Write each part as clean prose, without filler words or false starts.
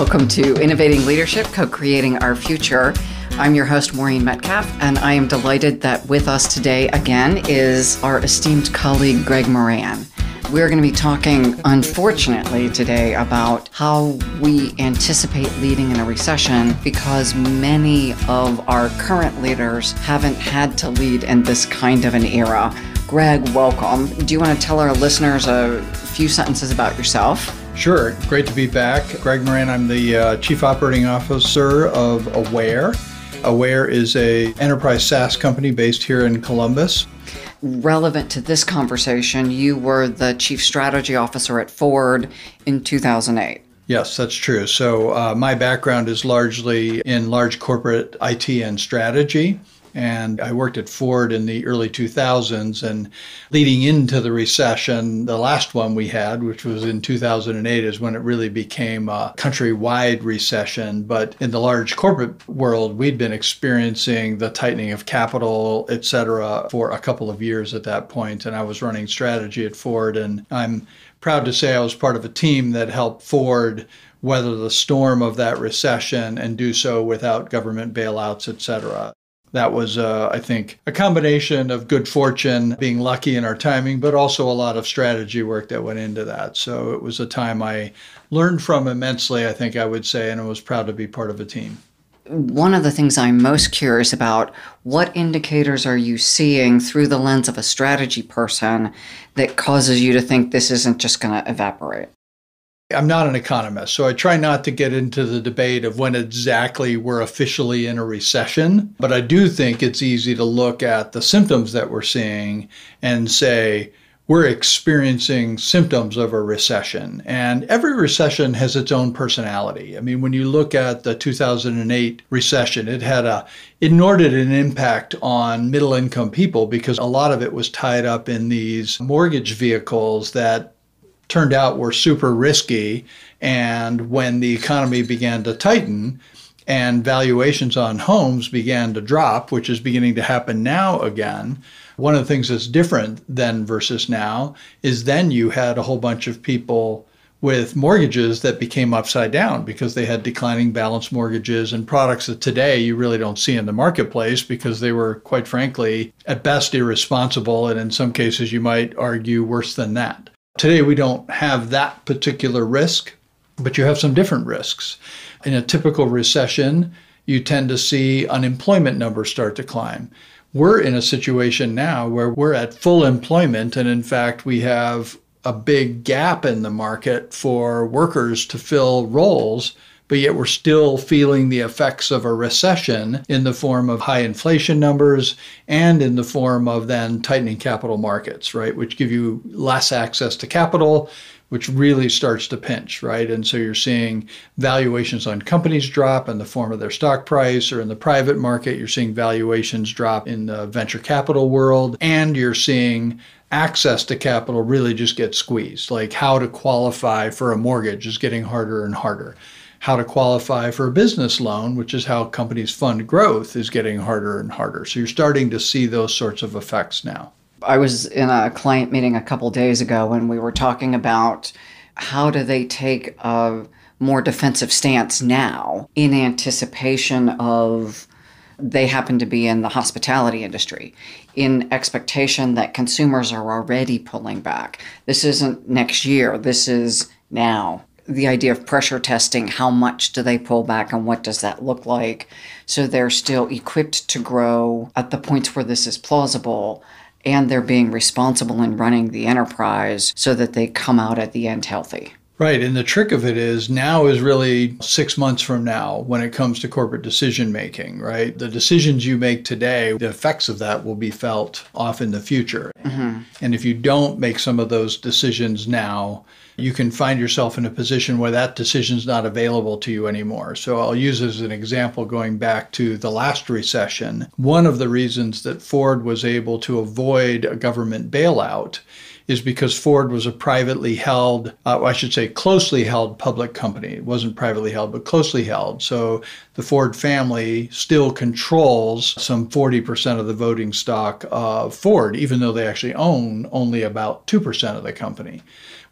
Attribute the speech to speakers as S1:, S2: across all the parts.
S1: Welcome to Innovating Leadership, Co-Creating Our Future. I'm your host, Maureen Metcalf, and I am delighted that with us today again is our esteemed colleague, Greg Moran. We're going to be talking, unfortunately, today about how we anticipate leading in a recession because many of our current leaders haven't had to lead in this kind of an era. Greg, welcome. Do you want to tell our listeners a few sentences about yourself?
S2: Sure. Great to be back. Greg Moran, I'm the Chief Operating Officer of Aware. Aware is a enterprise SaaS company based here in Columbus.
S1: Relevant to this conversation, you were the Chief Strategy Officer at Ford in 2008.
S2: Yes, that's true. So my background is largely in large corporate IT and strategy. And I worked at Ford in the early 2000s, and leading into the recession, the last one we had, which was in 2008, is when it really became a countrywide recession. But in the large corporate world, we'd been experiencing the tightening of capital, et cetera, for a couple of years at that point. And I was running strategy at Ford, and I'm proud to say I was part of a team that helped Ford weather the storm of that recession and do so without government bailouts, et cetera. That was, I think, a combination of good fortune, being lucky in our timing, but also a lot of strategy work that went into that. So it was a time I learned from immensely, I think I would say, and I was proud to be part of a team.
S1: One of the things I'm most curious about, what indicators are you seeing through the lens of a strategy person that causes you to think this isn't just going to evaporate?
S2: I'm not an economist, so I try not to get into the debate of when exactly we're officially in a recession. But I do think it's easy to look at the symptoms that we're seeing and say, we're experiencing symptoms of a recession. And every recession has its own personality. I mean, when you look at the 2008 recession, it had an inordinate impact on middle-income people because a lot of it was tied up in these mortgage vehicles that turned out were super risky. And when the economy began to tighten and valuations on homes began to drop, which is beginning to happen now again, one of the things that's different then versus now is then you had a whole bunch of people with mortgages that became upside down because they had declining balance mortgages and products that today you really don't see in the marketplace because they were, quite frankly, at best irresponsible, and in some cases you might argue worse than that. Today, we don't have that particular risk, but you have some different risks. In a typical recession, you tend to see unemployment numbers start to climb. We're in a situation now where we're at full employment, and in fact, we have a big gap in the market for workers to fill roles, but yet we're still feeling the effects of a recession in the form of high inflation numbers and in the form of then tightening capital markets, right, which give you less access to capital, which really starts to pinch, right? And so you're seeing valuations on companies drop in the form of their stock price, or in the private market, you're seeing valuations drop in the venture capital world, and you're seeing access to capital really just get squeezed. Like how to qualify for a mortgage is getting harder and harder. How to qualify for a business loan, which is how companies fund growth, is getting harder and harder. So you're starting to see those sorts of effects now.
S1: I was in a client meeting a couple days ago and we were talking about how do they take a more defensive stance now in anticipation of they happen to be in the hospitality industry, in expectation that consumers are already pulling back. This isn't next year, this is now. The idea of pressure testing, how much do they pull back and what does that look like? So they're still equipped to grow at the points where this is plausible, and they're being responsible in running the enterprise so that they come out at the end healthy.
S2: Right. And the trick of it is now is really 6 months from now when it comes to corporate decision making, right? The decisions you make today, the effects of that will be felt off in the future. Mm-hmm. And if you don't make some of those decisions now, you can find yourself in a position where that decision's not available to you anymore. So I'll use as an example going back to the last recession. One of the reasons that Ford was able to avoid a government bailout is because Ford was a privately held, closely held public company. It wasn't privately held, but closely held. So the Ford family still controls some 40% of the voting stock of Ford, even though they actually own only about 2% of the company.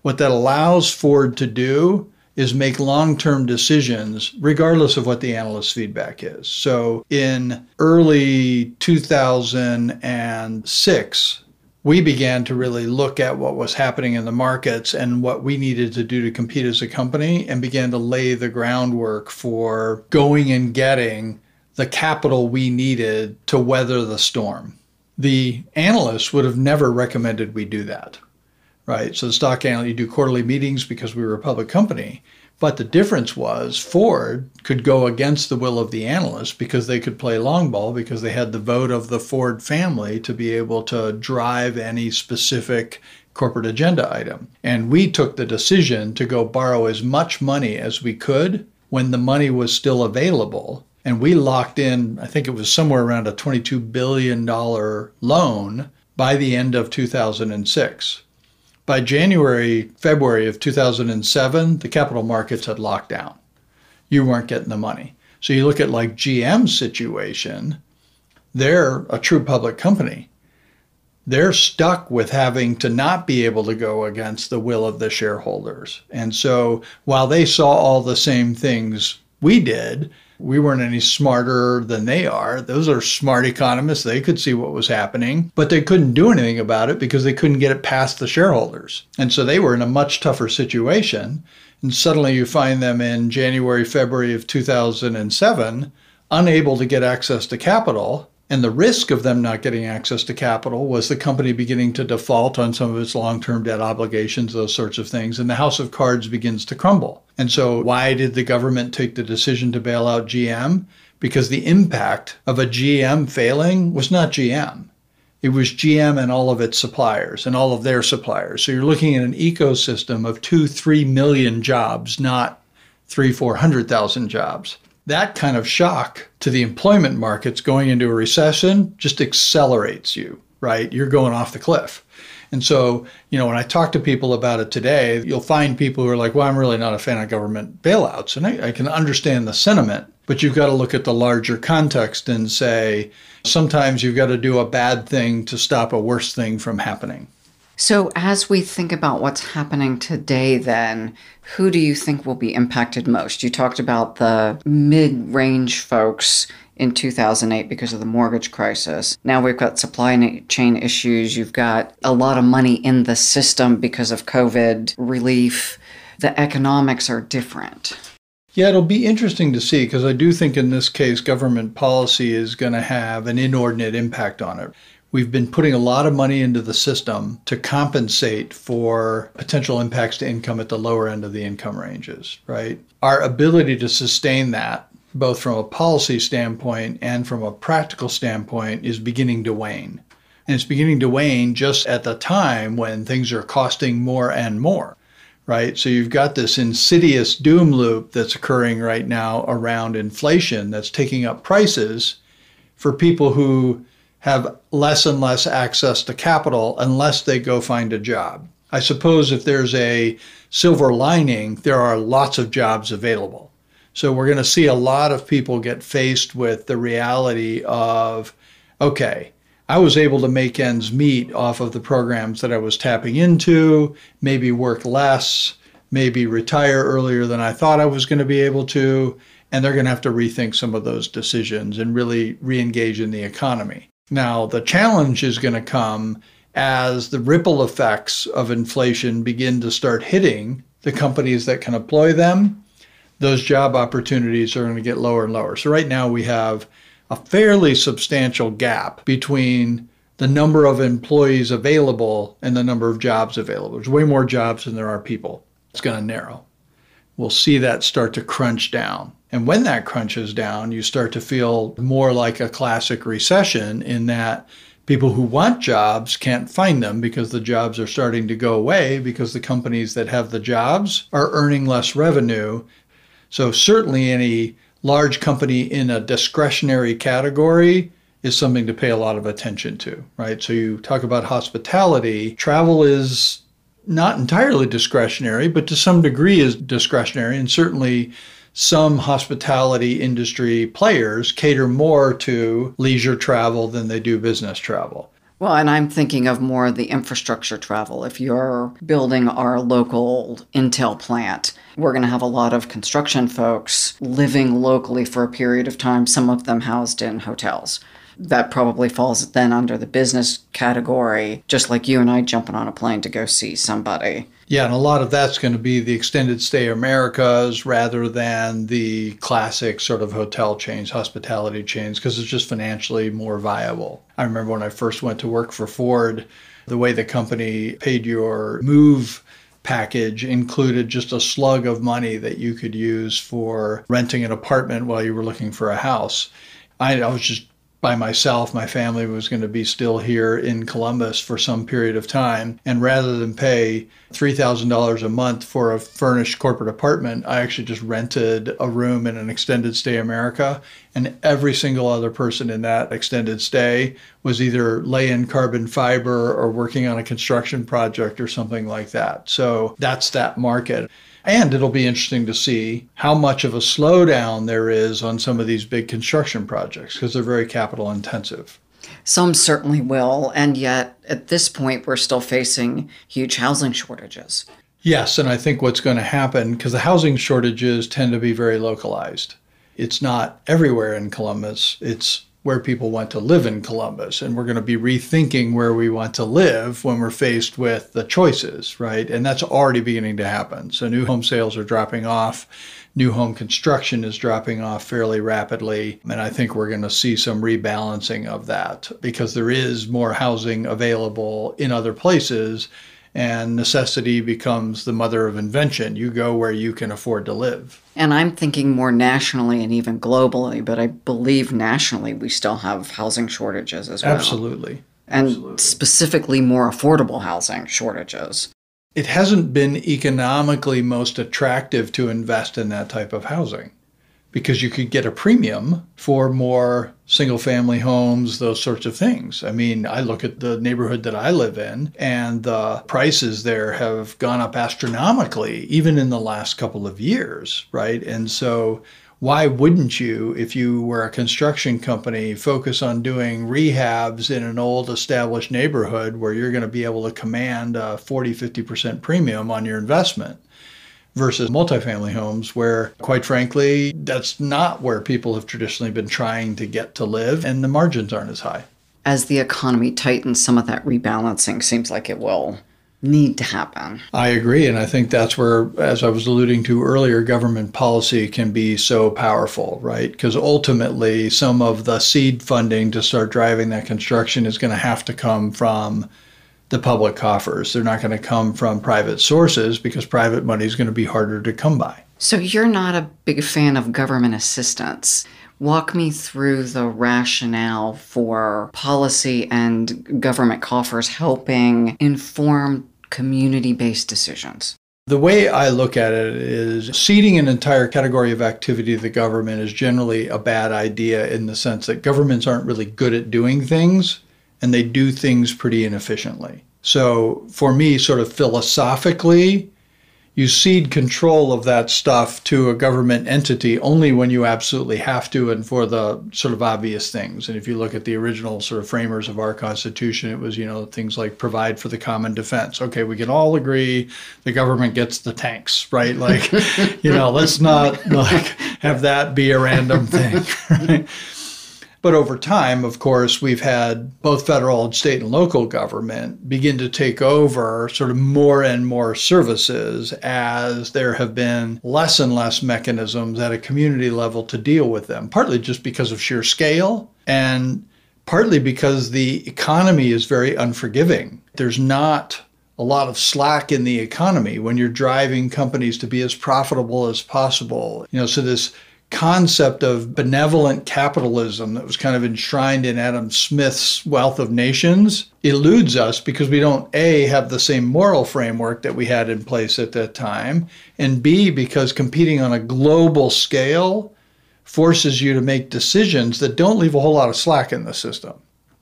S2: What that allows Ford to do is make long-term decisions regardless of what the analyst feedback is. So in early 2006, we began to really look at what was happening in the markets and what we needed to do to compete as a company, and began to lay the groundwork for going and getting the capital we needed to weather the storm. The analysts would have never recommended we do that, right? So the stock analyst, you do quarterly meetings because we were a public company. But the difference was Ford could go against the will of the analysts because they could play long ball, because they had the vote of the Ford family to be able to drive any specific corporate agenda item. And we took the decision to go borrow as much money as we could when the money was still available. And we locked in, I think it was somewhere around a $22 billion loan by the end of 2006. By January, February of 2007, the capital markets had locked down. You weren't getting the money. So you look at like GM's situation, they're a true public company. They're stuck with having to not be able to go against the will of the shareholders. And so while they saw all the same things we did, we weren't any smarter than they are. Those are smart economists. They could see what was happening, but they couldn't do anything about it because they couldn't get it past the shareholders. And so they were in a much tougher situation. And suddenly you find them in January, February of 2007, unable to get access to capital. And the risk of them not getting access to capital was the company beginning to default on some of its long-term debt obligations, those sorts of things, and the house of cards begins to crumble. And so why did the government take the decision to bail out GM? Because the impact of a GM failing was not GM. It was GM and all of its suppliers and all of their suppliers. So you're looking at an ecosystem of 2-3 million jobs, not 300,000-400,000 jobs. That kind of shock to the employment markets going into a recession just accelerates you, right? You're going off the cliff. And so, when I talk to people about it today, you'll find people who are like, well, I'm really not a fan of government bailouts. And I can understand the sentiment, but you've got to look at the larger context and say, sometimes you've got to do a bad thing to stop a worse thing from happening.
S1: So as we think about what's happening today, then, who do you think will be impacted most? You talked about the mid-range folks in 2008 because of the mortgage crisis. Now we've got supply chain issues. You've got a lot of money in the system because of COVID relief. The economics are different.
S2: Yeah, it'll be interesting to see, because I do think in this case, government policy is going to have an inordinate impact on it. We've been putting a lot of money into the system to compensate for potential impacts to income at the lower end of the income ranges, right? Our ability to sustain that, both from a policy standpoint and from a practical standpoint, is beginning to wane. And it's beginning to wane just at the time when things are costing more and more, right? So you've got this insidious doom loop that's occurring right now around inflation that's taking up prices for people who have less and less access to capital unless they go find a job. I suppose if there's a silver lining, there are lots of jobs available. So we're going to see a lot of people get faced with the reality of, okay, I was able to make ends meet off of the programs that I was tapping into, maybe work less, maybe retire earlier than I thought I was going to be able to, and they're going to have to rethink some of those decisions and really re-engage in the economy. Now, the challenge is going to come as the ripple effects of inflation begin to start hitting the companies that can employ them. Those job opportunities are going to get lower and lower. So right now we have a fairly substantial gap between the number of employees available and the number of jobs available. There's way more jobs than there are people. It's going to narrow. We'll see that start to crunch down. And when that crunches down, you start to feel more like a classic recession, in that people who want jobs can't find them because the jobs are starting to go away because the companies that have the jobs are earning less revenue. So certainly any large company in a discretionary category is something to pay a lot of attention to, right? So you talk about hospitality. Travel is not entirely discretionary, but to some degree is discretionary, and certainly some hospitality industry players cater more to leisure travel than they do business travel.
S1: Well, and I'm thinking of more of the infrastructure travel. If you're building our local Intel plant, we're going to have a lot of construction folks living locally for a period of time, some of them housed in hotels. That probably falls then under the business category, just like you and I jumping on a plane to go see somebody.
S2: Yeah, and a lot of that's going to be the extended stay Americas rather than the classic sort of hotel chains, hospitality chains, because it's just financially more viable. I remember when I first went to work for Ford, the way the company paid your move package included just a slug of money that you could use for renting an apartment while you were looking for a house. I was just by myself. My family was going to be still here in Columbus for some period of time. And rather than pay $3,000 a month for a furnished corporate apartment, I actually just rented a room in an extended stay America. And every single other person in that extended stay was either laying carbon fiber or working on a construction project or something like that. So that's that market. And it'll be interesting to see how much of a slowdown there is on some of these big construction projects because they're very capital intensive.
S1: Some certainly will, and yet at this point we're still facing huge housing shortages.
S2: Yes, and I think what's going to happen, because the housing shortages tend to be very localized. It's not everywhere in Columbus. It's where people want to live in Columbus. And we're going to be rethinking where we want to live when we're faced with the choices, right? And that's already beginning to happen. So new home sales are dropping off. New home construction is dropping off fairly rapidly. And I think we're going to see some rebalancing of that because there is more housing available in other places. And necessity becomes the mother of invention. You go where you can afford to live.
S1: And I'm thinking more nationally and even globally, but I believe nationally we still have housing shortages as well.
S2: Absolutely.
S1: And specifically more affordable housing shortages.
S2: It hasn't been economically most attractive to invest in that type of housing because you could get a premium for more single-family homes, those sorts of things. I mean, I look at the neighborhood that I live in, and the prices there have gone up astronomically, even in the last couple of years, right? And so why wouldn't you, if you were a construction company, focus on doing rehabs in an old established neighborhood where you're going to be able to command a 40-50% premium on your investment? Versus multifamily homes where, quite frankly, that's not where people have traditionally been trying to get to live, and the margins aren't as high.
S1: As the economy tightens, some of that rebalancing seems like it will need to happen.
S2: I agree, and I think that's where, as I was alluding to earlier, government policy can be so powerful, right? Because ultimately, some of the seed funding to start driving that construction is going to have to come from the public coffers. They're not going to come from private sources because private money is going to be harder to come by.
S1: So you're not a big fan of government assistance. Walk me through the rationale for policy and government coffers helping inform community-based decisions.
S2: The way I look at it is ceding an entire category of activity to the government is generally a bad idea in the sense that governments aren't really good at doing things, and they do things pretty inefficiently. So for me, sort of philosophically, you cede control of that stuff to a government entity only when you absolutely have to and for the sort of obvious things. And if you look at the original sort of framers of our Constitution, it was, things like provide for the common defense. Okay, we can all agree the government gets the tanks, right? Like, let's not have that be a random thing, right? But over time, of course, we've had both federal and state and local government begin to take over sort of more and more services as there have been less and less mechanisms at a community level to deal with them, partly just because of sheer scale and partly because the economy is very unforgiving. There's not a lot of slack in the economy when you're driving companies to be as profitable as possible. So this concept of benevolent capitalism that was kind of enshrined in Adam Smith's Wealth of Nations eludes us because we don't, A, have the same moral framework that we had in place at that time, and B, because competing on a global scale forces you to make decisions that don't leave a whole lot of slack in the system.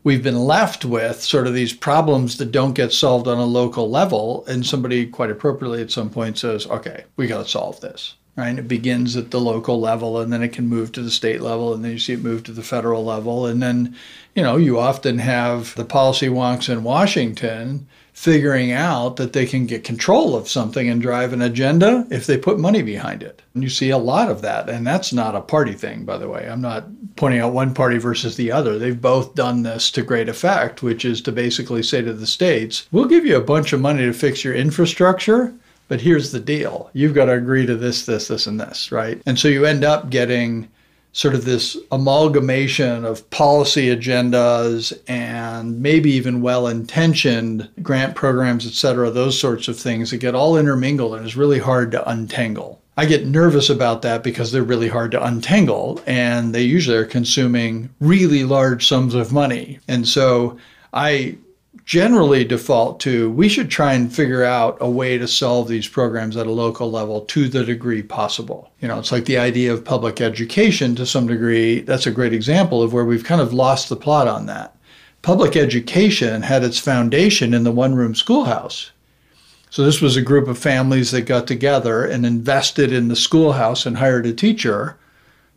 S2: We've been left with sort of these problems that don't get solved on a local level, and somebody quite appropriately at some point says, okay, we got to solve this. right? It begins at the local level, and then it can move to the state level, and then you see it move to the federal level. And then, you often have the policy wonks in Washington figuring out that they can get control of something and drive an agenda if they put money behind it. And you see a lot of that. And that's not a party thing, by the way. I'm not pointing out one party versus the other. They've both done this to great effect, which is to basically say to the states, we'll give you a bunch of money to fix your infrastructure, but here's the deal. You've got to agree to this, this, this, and this, right? And so you end up getting sort of this amalgamation of policy agendas and maybe even well-intentioned grant programs, et cetera, those sorts of things that get all intermingled and is really hard to untangle. I get nervous about that because they're really hard to untangle, and they usually are consuming really large sums of money. And so I generally default to, we should try and figure out a way to solve these programs at a local level to the degree possible. It's like the idea of public education to some degree. That's a great example of where we've kind of lost the plot on that. Public education had its foundation in the one-room schoolhouse. So this was a group of families that got together and invested in the schoolhouse and hired a teacher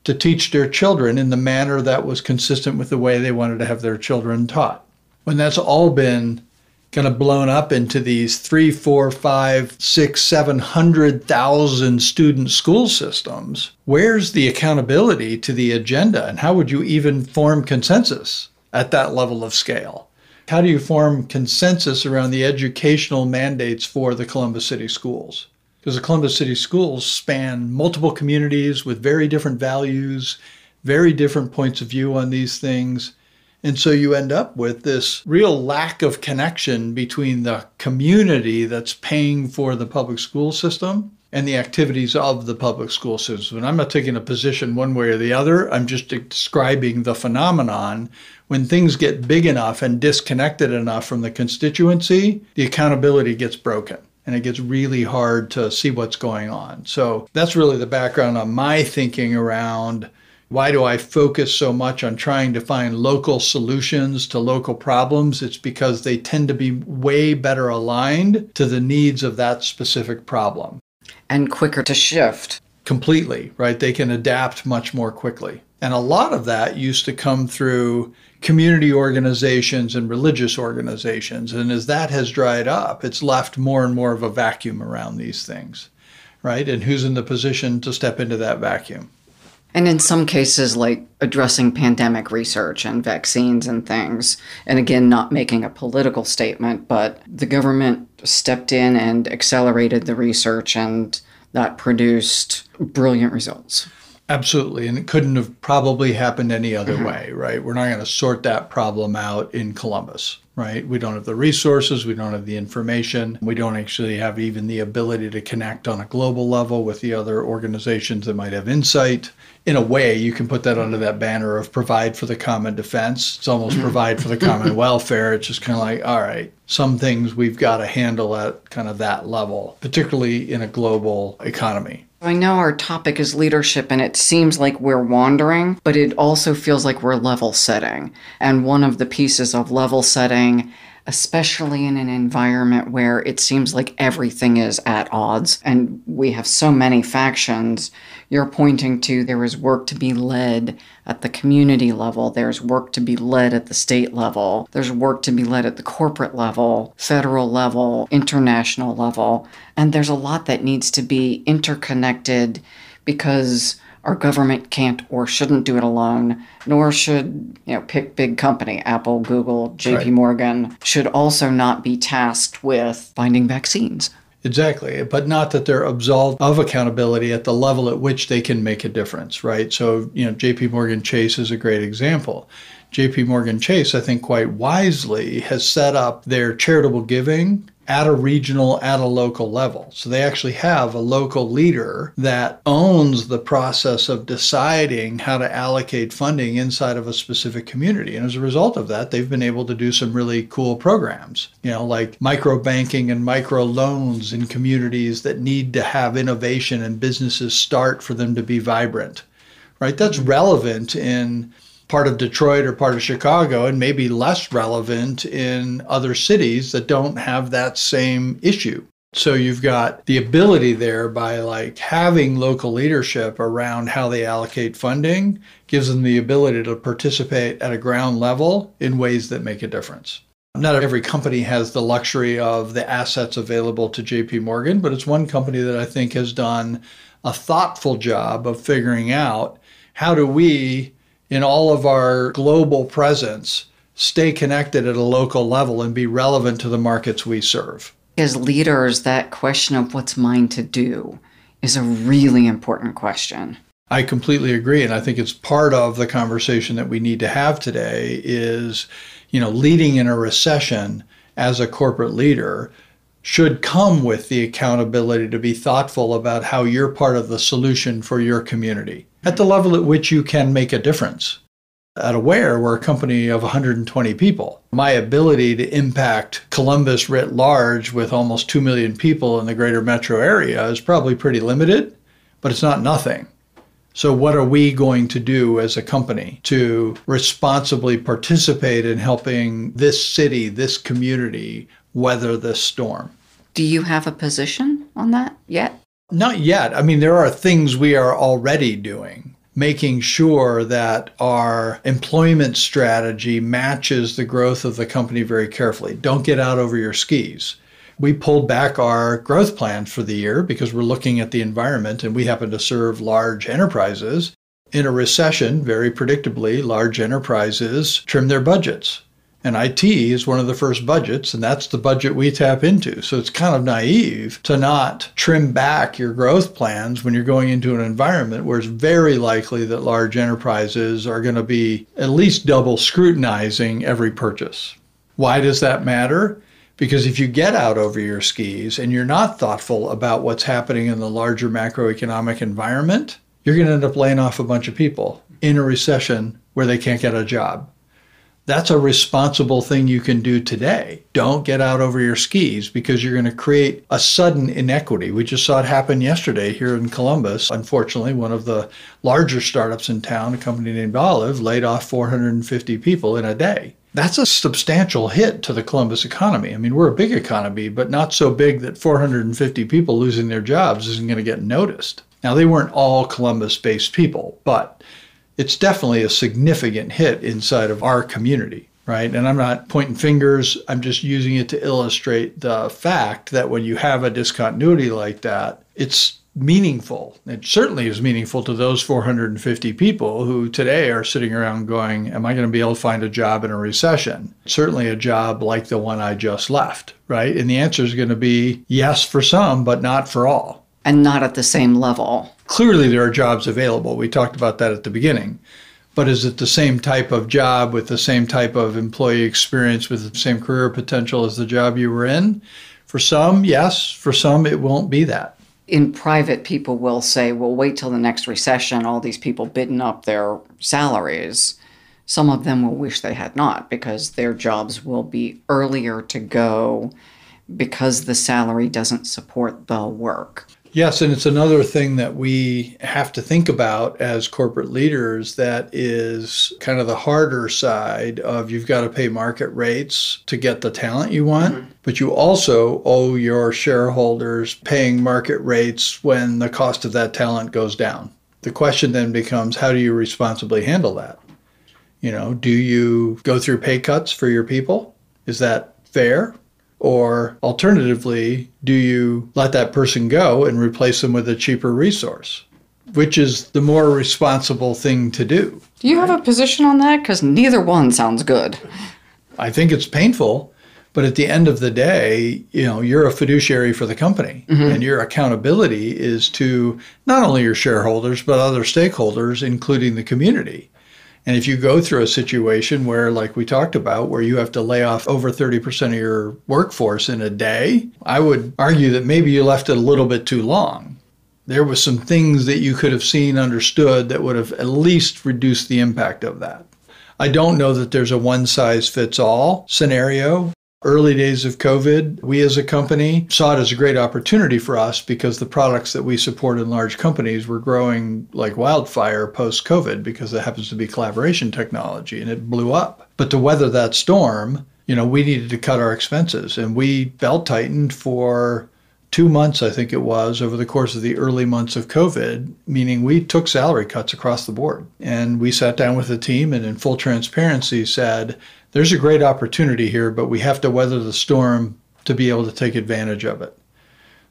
S2: to teach their children in the manner that was consistent with the way they wanted to have their children taught. When that's all been kind of blown up into these 3, 4, 5, 6, 700,000 student school systems, where's the accountability to the agenda? And how would you even form consensus at that level of scale? How do you form consensus around the educational mandates for the Columbus City schools? Because the Columbus City schools span multiple communities with very different values, very different points of view on these things. And so you end up with this real lack of connection between the community that's paying for the public school system and the activities of the public school system. And I'm not taking a position one way or the other. I'm just describing the phenomenon. When things get big enough and disconnected enough from the constituency, the accountability gets broken. And it gets really hard to see what's going on. So that's really the background on my thinking around why do I focus so much on trying to find local solutions to local problems? It's because they tend to be way better aligned to the needs of that specific problem.
S1: And quicker to shift.
S2: Completely, right? They can adapt much more quickly. And a lot of that used to come through community organizations and religious organizations. And as that has dried up, it's left more and more of a vacuum around these things, right? And who's in the position to step into that vacuum?
S1: And in some cases, like addressing pandemic research and vaccines and things, and again, not making a political statement, but the government stepped in and accelerated the research, and that produced brilliant results.
S2: Absolutely. And it couldn't have probably happened any other way, right? We're not going to sort that problem out in Columbus, right? We don't have the resources. We don't have the information. We don't actually have even the ability to connect on a global level with the other organizations that might have insight. In a way, you can put that under that banner of provide for the common defense. It's almost provide for the common welfare. It's just kind of like, all right, some things we've got to handle at kind of that level, particularly in a global economy.
S1: I know our topic is leadership, and it seems like we're wandering, but it also feels like we're level setting. And one of the pieces of level setting, especially in an environment where it seems like everything is at odds and we have so many factions, you're pointing to there is work to be led at the community level, there's work to be led at the state level, there's work to be led at the corporate level, federal level, international level, and there's a lot that needs to be interconnected because our government can't or shouldn't do it alone, nor should, pick big company, Apple, Google, JP Morgan, should also not be tasked with finding vaccines.
S2: Exactly, but not that they're absolved of accountability at the level at which they can make a difference, right? So, JP Morgan Chase is a great example. JP Morgan Chase, I think quite wisely, has set up their charitable giving at a regional, at a local level. So they actually have a local leader that owns the process of deciding how to allocate funding inside of a specific community. And as a result of that, they've been able to do some really cool programs, like micro banking and micro loans in communities that need to have innovation and businesses start for them to be vibrant, right? That's relevant in part of Detroit or part of Chicago, and maybe less relevant in other cities that don't have that same issue. So you've got the ability there by like having local leadership around how they allocate funding, gives them the ability to participate at a ground level in ways that make a difference. Not every company has the luxury of the assets available to JP Morgan, but it's one company that I think has done a thoughtful job of figuring out how do we, in all of our global presence, stay connected at a local level and be relevant to the markets we serve.
S1: As leaders, that question of what's mine to do is a really important question.
S2: I completely agree. And I think it's part of the conversation that we need to have today is, leading in a recession as a corporate leader should come with the accountability to be thoughtful about how you're part of the solution for your community at the level at which you can make a difference. At Aware, we're a company of 120 people. My ability to impact Columbus writ large with almost 2 million people in the greater metro area is probably pretty limited, but it's not nothing. So what are we going to do as a company to responsibly participate in helping this city, this community, weather this storm?
S1: Do you have a position on that yet?
S2: Not yet. I mean, there are things we are already doing, making sure that our employment strategy matches the growth of the company very carefully. Don't get out over your skis. We pulled back our growth plans for the year because we're looking at the environment and we happen to serve large enterprises. In a recession, very predictably, large enterprises trim their budgets. And IT is one of the first budgets, and that's the budget we tap into. So it's kind of naive to not trim back your growth plans when you're going into an environment where it's very likely that large enterprises are going to be at least double scrutinizing every purchase. Why does that matter? Because if you get out over your skis and you're not thoughtful about what's happening in the larger macroeconomic environment, you're going to end up laying off a bunch of people in a recession where they can't get a job. That's a responsible thing you can do today. Don't get out over your skis because you're going to create a sudden inequity. We just saw it happen yesterday here in Columbus. Unfortunately, one of the larger startups in town, a company named Olive, laid off 450 people in a day. That's a substantial hit to the Columbus economy. I mean, we're a big economy, but not so big that 450 people losing their jobs isn't going to get noticed. Now, they weren't all Columbus-based people, but it's definitely a significant hit inside of our community, right? And I'm not pointing fingers. I'm just using it to illustrate the fact that when you have a discontinuity like that, it's meaningful. It certainly is meaningful to those 450 people who today are sitting around going, am I going to be able to find a job in a recession? Certainly a job like the one I just left, right? And the answer is going to be yes for some, but not for all.
S1: And not at the same level.
S2: Clearly, there are jobs available. We talked about that at the beginning. But is it the same type of job with the same type of employee experience with the same career potential as the job you were in? For some, yes. For some, it won't be that.
S1: In private, people will say, well, wait till the next recession, all these people bidding up their salaries. Some of them will wish they had not because their jobs will be earlier to go because the salary doesn't support the work.
S2: Yes, and it's another thing that we have to think about as corporate leaders that is kind of the harder side of you've got to pay market rates to get the talent you want, but you also owe your shareholders paying market rates when the cost of that talent goes down. The question then becomes, how do you responsibly handle that? Do you go through pay cuts for your people? Is that fair? Or alternatively, do you let that person go and replace them with a cheaper resource? Which is the more responsible thing to do?
S1: Do you have a position on that? Because neither one sounds good.
S2: I think it's painful, but at the end of the day, you're a fiduciary for the company. And your accountability is to not only your shareholders, but other stakeholders, including the community. And if you go through a situation where, like we talked about, where you have to lay off over 30% of your workforce in a day, I would argue that maybe you left it a little bit too long. There was some things that you could have seen, understood that would have at least reduced the impact of that. I don't know that there's a one-size-fits-all scenario. Early days of COVID, we as a company saw it as a great opportunity for us because the products that we support in large companies were growing like wildfire post-COVID because it happens to be collaboration technology and it blew up. But to weather that storm, we needed to cut our expenses and we belt-tightened for 2 months, I think it was, over the course of the early months of COVID, meaning we took salary cuts across the board. And we sat down with the team and in full transparency said, there's a great opportunity here, but we have to weather the storm to be able to take advantage of it.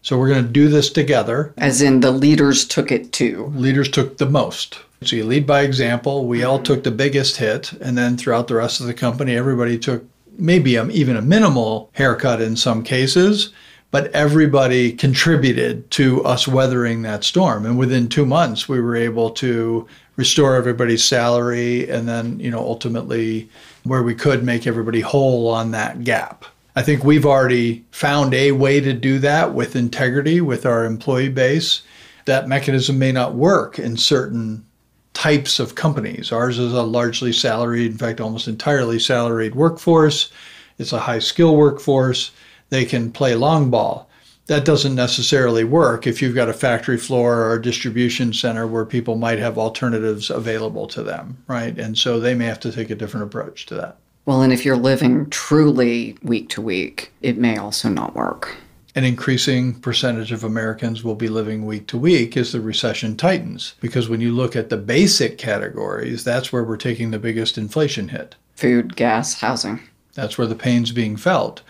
S2: So we're going to do this together.
S1: As in the leaders took it too.
S2: Leaders took the most. So you lead by example. We all took the biggest hit. And then throughout the rest of the company, everybody took maybe even a minimal haircut in some cases. But everybody contributed to us weathering that storm. And within 2 months, we were able to restore everybody's salary and then, ultimately, where we could, make everybody whole on that gap. I think we've already found a way to do that with integrity with our employee base. That mechanism may not work in certain types of companies. Ours is a largely salaried, in fact, almost entirely salaried workforce. It's a high skill workforce. They can play long ball. That doesn't necessarily work if you've got a factory floor or a distribution center where people might have alternatives available to them, right? And so they may have to take a different approach to that.
S1: Well, and if you're living truly week to week, it may also not work.
S2: An increasing percentage of Americans will be living week to week as the recession tightens. Because when you look at the basic categories, that's where we're taking the biggest inflation hit.
S1: Food, gas, housing.
S2: That's where the pain's being felt.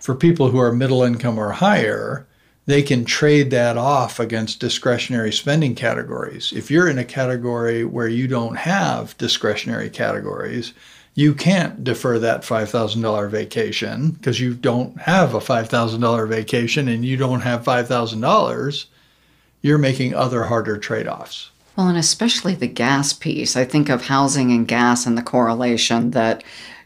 S2: For people who are middle income or higher, they can trade that off against discretionary spending categories. If you're in a category where you don't have discretionary categories, you can't defer that $5,000 vacation because you don't have a $5,000 vacation and you don't have $5,000. You're making other harder trade-offs.
S1: Well, and especially the gas piece. I think of housing and gas and the correlation that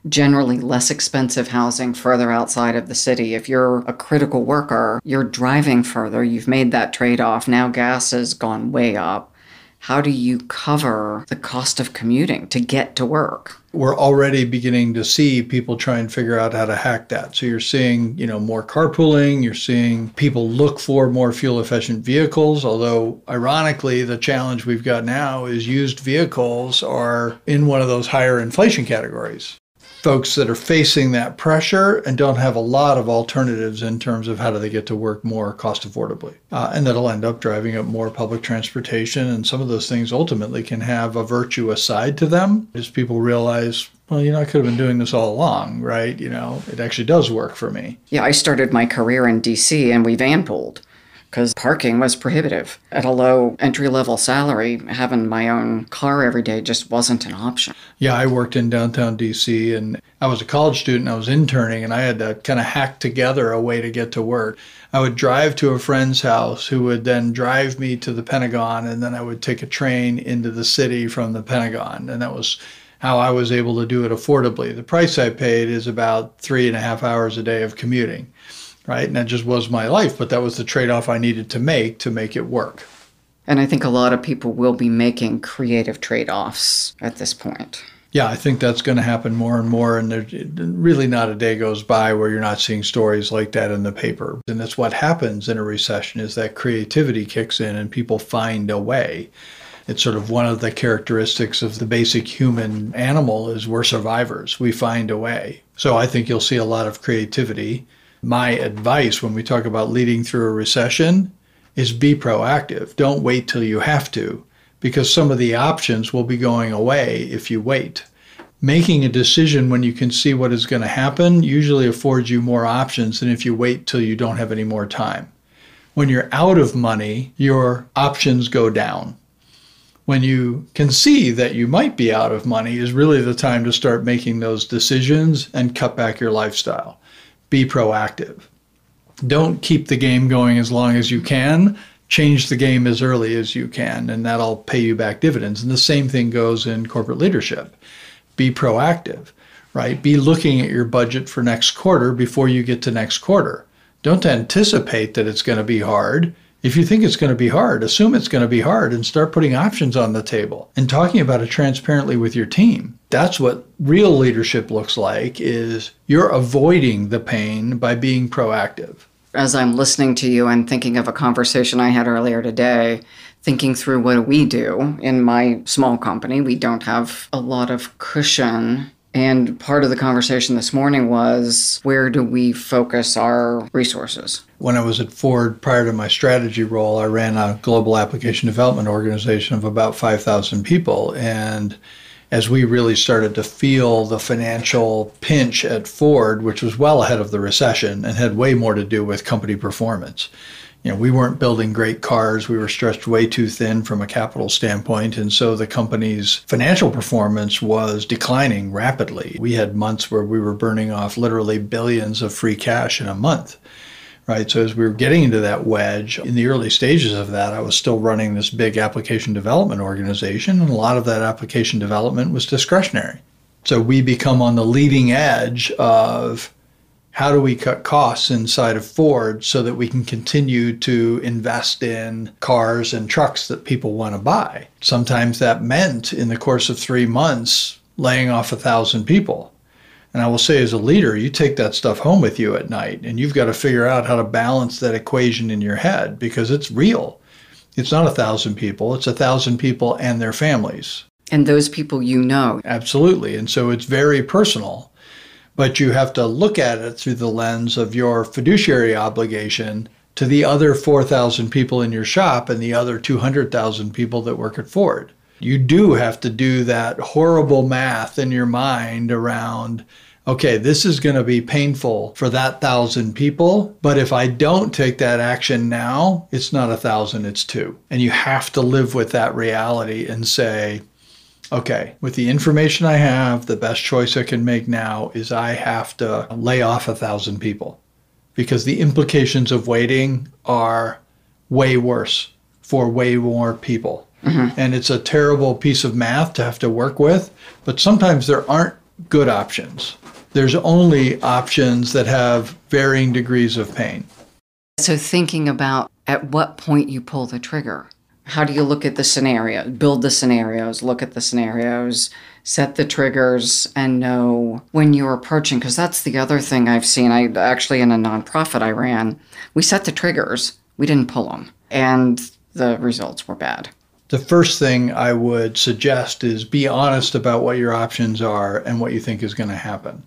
S1: generally less expensive housing further outside of the city. If you're a critical worker, you're driving further. You've made that trade-off. Now gas has gone way up. How do you cover the cost of commuting to get to work?
S2: We're already beginning to see people try and figure out how to hack that. So you're seeing, more carpooling. You're seeing people look for more fuel-efficient vehicles, although ironically, the challenge we've got now is used vehicles are in one of those higher inflation categories. Folks that are facing that pressure and don't have a lot of alternatives in terms of how do they get to work more cost affordably. And that'll end up driving up more public transportation. And some of those things ultimately can have a virtuous side to them as people realize, well, I could have been doing this all along, right? It actually does work for me.
S1: Yeah, I started my career in DC and we van pooled because parking was prohibitive. At a low entry-level salary, having my own car every day just wasn't an option.
S2: Yeah, I worked in downtown DC and I was a college student. I was interning and I had to kind of hack together a way to get to work. I would drive to a friend's house who would then drive me to the Pentagon, and then I would take a train into the city from the Pentagon. And that was how I was able to do it affordably. The price I paid is about 3.5 hours a day of commuting. Right? And that just was my life, but that was the trade-off I needed to make it work.
S1: And I think a lot of people will be making creative trade-offs at this point.
S2: Yeah, I think that's going to happen more and more, and there's really not a day goes by where you're not seeing stories like that in the paper. And that's what happens in a recession, is that creativity kicks in and people find a way. It's sort of one of the characteristics of the basic human animal is we're survivors. We find a way. So I think you'll see a lot of creativity. My advice when we talk about leading through a recession is be proactive. Don't wait till you have to, because some of the options will be going away if you wait. Making a decision when you can see what is going to happen usually affords you more options than if you wait till you don't have any more time. When you're out of money, your options go down. When you can see that you might be out of money is really the time to start making those decisions and cut back your lifestyle. Be proactive. Don't keep the game going as long as you can. Change the game as early as you can, and that'll pay you back dividends. And the same thing goes in corporate leadership. Be proactive, right? Be looking at your budget for next quarter before you get to next quarter. Don't anticipate that it's going to be hard. If you think it's going to be hard, assume it's going to be hard and start putting options on the table and talking about it transparently with your team. That's what real leadership looks like, is you're avoiding the pain by being proactive.
S1: As I'm listening to you and thinking of a conversation I had earlier today, thinking through what do we do in my small company, we don't have a lot of cushion And part of the conversation this morning was, where do we focus our resources?
S2: When I was at Ford, prior to my strategy role, I ran a global application development organization of about 5,000 people. And as we really started to feel the financial pinch at Ford, which was well ahead of the recession and had way more to do with company performance. We weren't building great cars. We were stretched way too thin from a capital standpoint. And so the company's financial performance was declining rapidly. We had months where we were burning off literally billions of free cash in a month, right? So as we were getting into that wedge, in the early stages of that, I was still running this big application development organization. And a lot of that application development was discretionary. So we become on the leading edge of how do we cut costs inside of Ford so that we can continue to invest in cars and trucks that people want to buy? Sometimes that meant, in the course of 3 months, laying off 1,000 people. And I will say, as a leader, you take that stuff home with you at night, and you've got to figure out how to balance that equation in your head, because it's real. It's not 1,000 people. It's 1,000 people and their families.
S1: And those people you know.
S2: Absolutely. And so it's very personal. But you have to look at it through the lens of your fiduciary obligation to the other 4,000 people in your shop and the other 200,000 people that work at Ford. You do have to do that horrible math in your mind around, okay, this is going to be painful for that 1,000 people, but if I don't take that action now, it's not 1,000, it's 2. And you have to live with that reality and say, okay, with the information I have, the best choice I can make now is I have to lay off 1,000 people, because the implications of waiting are way worse for way more people. Mm-hmm. And it's a terrible piece of math to have to work with, but sometimes there aren't good options. There's only options that have varying degrees of pain.
S1: So thinking about at what point you pull the trigger. How do you look at the scenario, build the scenarios, look at the scenarios, set the triggers, and know when you're approaching? Because that's the other thing I've seen. I actually, in a nonprofit I ran, we set the triggers, we didn't pull them, and the results were bad.
S2: The first thing I would suggest is be honest about what your options are and what you think is going to happen.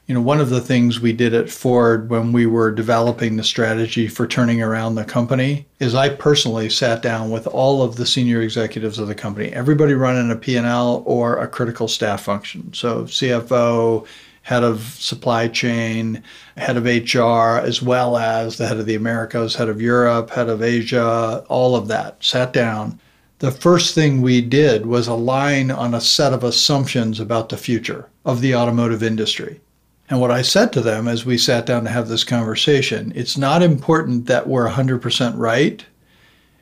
S2: One of the things we did at Ford when we were developing the strategy for turning around the company is I personally sat down with all of the senior executives of the company, everybody running a P&L or a critical staff function. So CFO, head of supply chain, head of HR, as well as the head of the Americas, head of Europe, head of Asia, all of that, sat down. The first thing we did was align on a set of assumptions about the future of the automotive industry. And what I said to them as we sat down to have this conversation, it's not important that we're 100% right.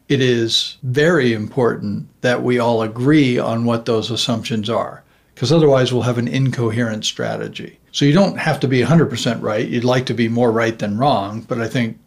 S2: It is very important that we all agree on what those assumptions are, because otherwise we'll have an incoherent strategy. So you don't have to be 100% right. You'd like to be more right than wrong, but I think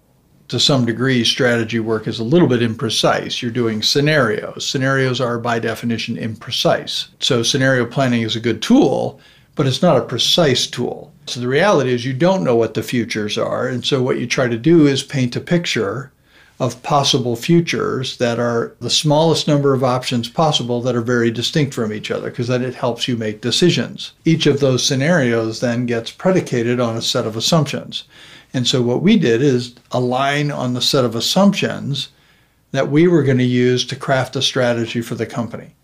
S2: to some degree, strategy work is a little bit imprecise. You're doing scenarios. Scenarios are by definition imprecise. So scenario planning is a good tool, but it's not a precise tool. So the reality is you don't know what the futures are. And so what you try to do is paint a picture of possible futures that are the smallest number of options possible that are very distinct from each other, because then it helps you make decisions. Each of those scenarios then gets predicated on a set of assumptions. And so what we did is align on the set of assumptions that we were going to use to craft a strategy for the company.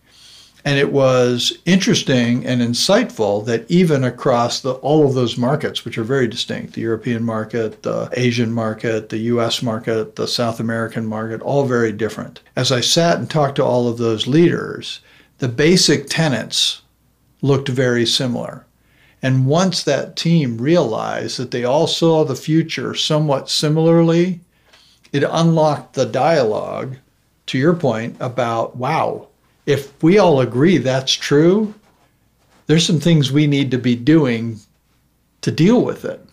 S2: And it was interesting and insightful that even across all of those markets, which are very distinct, the European market, the Asian market, the US market, the South American market, all very different. As I sat and talked to all of those leaders, the basic tenets looked very similar. And once that team realized that they all saw the future somewhat similarly, it unlocked the dialogue, to your point, about, wow, if we all agree that's true, there's some things we need to be doing to deal with it.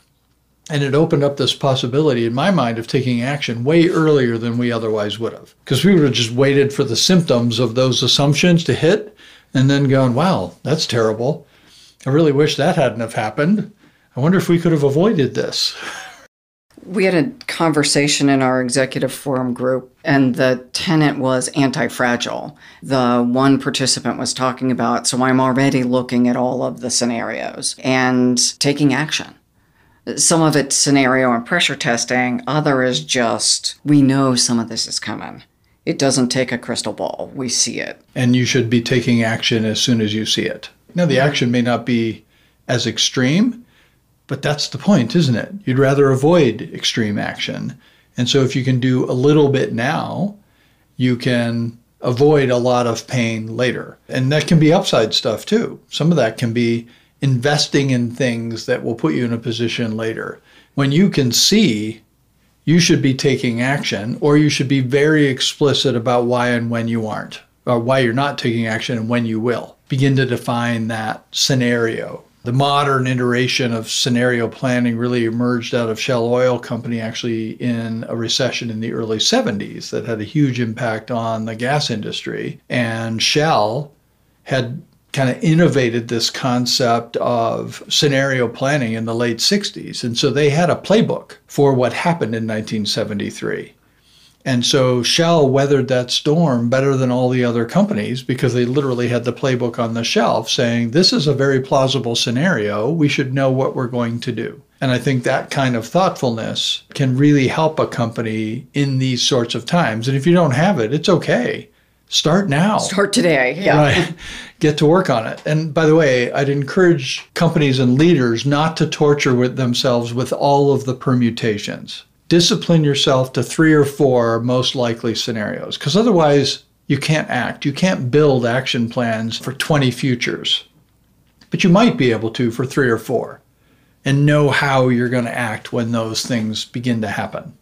S2: And it opened up this possibility in my mind of taking action way earlier than we otherwise would have. Because we would have just waited for the symptoms of those assumptions to hit and then gone, wow, that's terrible. I really wish that hadn't have happened. I wonder if we could have avoided this.
S1: We had a conversation in our executive forum group, and the tenet was anti-fragile. The one participant was talking about, so I'm already looking at all of the scenarios and taking action. Some of it's scenario and pressure testing. Other is just, we know some of this is coming. It doesn't take a crystal ball. We see it.
S2: And you should be taking action as soon as you see it. Now, the action may not be as extreme, but that's the point, isn't it? You'd rather avoid extreme action. And so if you can do a little bit now, you can avoid a lot of pain later. And that can be upside stuff too. Some of that can be investing in things that will put you in a position later. When you can see, you should be taking action, or you should be very explicit about why and when you aren't, or why you're not taking action and when you will. Begin to define that scenario. The modern iteration of scenario planning really emerged out of Shell Oil Company, actually in a recession in the early 70s that had a huge impact on the gas industry. And Shell had kind of innovated this concept of scenario planning in the late 60s. And so they had a playbook for what happened in 1973. And so Shell weathered that storm better than all the other companies because they literally had the playbook on the shelf saying, this is a very plausible scenario. We should know what we're going to do. And I think that kind of thoughtfulness can really help a company in these sorts of times. And if you don't have it, it's okay. Start now.
S1: Start today. Yeah.
S2: Right. Get to work on it. And by the way, I'd encourage companies and leaders not to torture themselves with all of the permutations. Discipline yourself to 3 or 4 most likely scenarios, because otherwise you can't act. You can't build action plans for 20 futures. But you might be able to for 3 or 4 and know how you're going to act when those things begin to happen.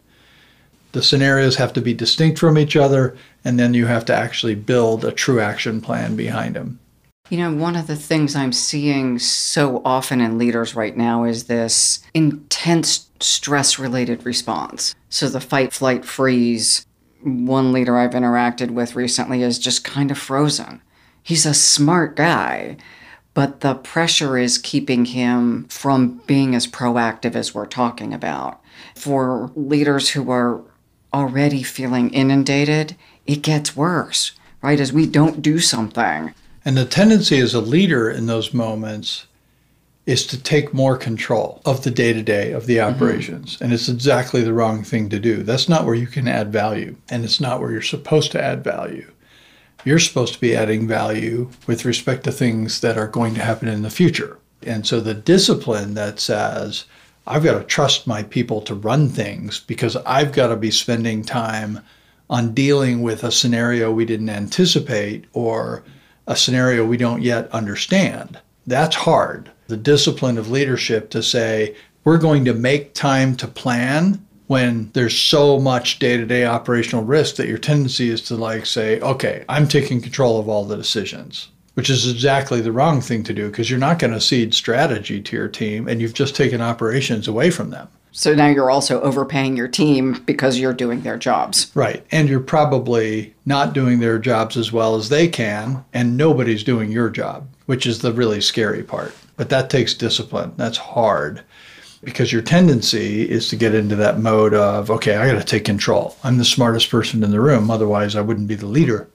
S2: The scenarios have to be distinct from each other, and then you have to actually build a true action plan behind them.
S1: You know, one of the things I'm seeing so often in leaders right now is this intense stress-related response. So the fight, flight, freeze. One leader I've interacted with recently is just kind of frozen. He's a smart guy, but the pressure is keeping him from being as proactive as we're talking about. For leaders who are already feeling inundated, it gets worse, right? As we don't do something.
S2: And the tendency as a leader in those moments is to take more control of the day-to-day of the operations. And it's exactly the wrong thing to do. That's not where you can add value, and it's not where you're supposed to add value. You're supposed to be adding value with respect to things that are going to happen in the future. And so the discipline that says, I've got to trust my people to run things because I've got to be spending time on dealing with a scenario we didn't anticipate or a scenario we don't yet understand. That's hard. The discipline of leadership to say, we're going to make time to plan when there's so much day-to-day operational risk that your tendency is to say, okay, I'm taking control of all the decisions, which is exactly the wrong thing to do because you're not going to cede strategy to your team and you've just taken operations away from them.
S1: So now you're also overpaying your team because you're doing their jobs.
S2: Right. And you're probably not doing their jobs as well as they can, and nobody's doing your job, which is the really scary part. But that takes discipline. That's hard because your tendency is to get into that mode of, okay, I got to take control. I'm the smartest person in the room. Otherwise, I wouldn't be the leader.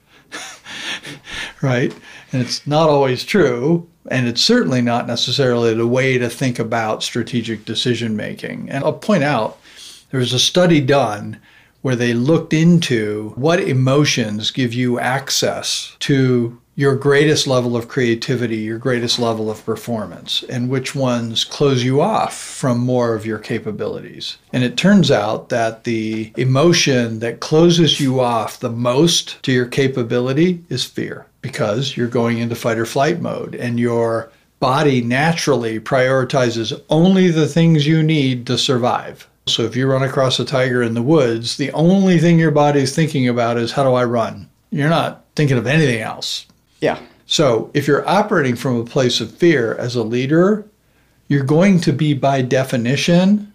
S2: Right? And it's not always true. And it's certainly not necessarily the way to think about strategic decision making. And I'll point out, there was a study done where they looked into what emotions give you access to your greatest level of creativity, your greatest level of performance, and which ones close you off from more of your capabilities. And it turns out that the emotion that closes you off the most to your capability is fear, because you're going into fight or flight mode and your body naturally prioritizes only the things you need to survive. So if you run across a tiger in the woods, the only thing your body's thinking about is, how do I run? You're not thinking of anything else.
S1: Yeah.
S2: So if you're operating from a place of fear as a leader, you're going to be, by definition,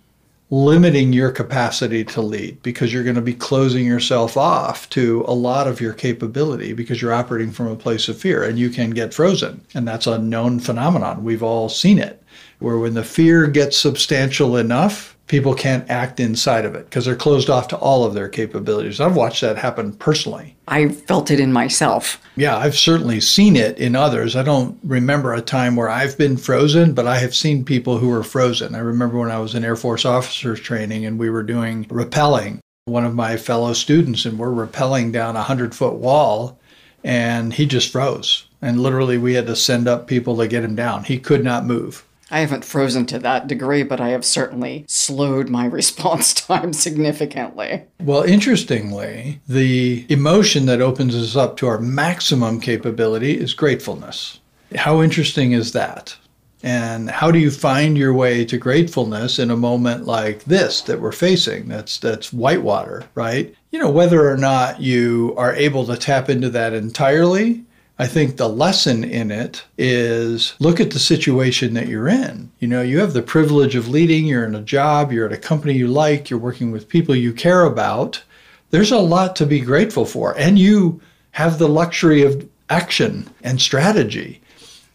S2: limiting your capacity to lead because you're going to be closing yourself off to a lot of your capability because you're operating from a place of fear and you can get frozen. And that's a known phenomenon. We've all seen it. where when the fear gets substantial enough, people can't act inside of it because they're closed off to all of their capabilities. I've watched that happen personally.
S1: I felt it in myself.
S2: Yeah, I've certainly seen it in others. I don't remember a time where I've been frozen, but I have seen people who were frozen. I remember when I was in Air Force officers training and we were doing rappelling. One of my fellow students, and we're rappelling down a 100-foot wall, and he just froze. And literally we had to send up people to get him down. He could not move.
S1: I haven't frozen to that degree, but I have certainly slowed my response time significantly.
S2: Well, interestingly, the emotion that opens us up to our maximum capability is gratefulness. How interesting is that? And how do you find your way to gratefulness in a moment like this that we're facing? That's whitewater, right? You know, whether or not you are able to tap into that entirely, I think the lesson in it is look at the situation that you're in. You know, you have the privilege of leading, you're in a job, you're at a company you like, you're working with people you care about. There's a lot to be grateful for, and you have the luxury of action and strategy.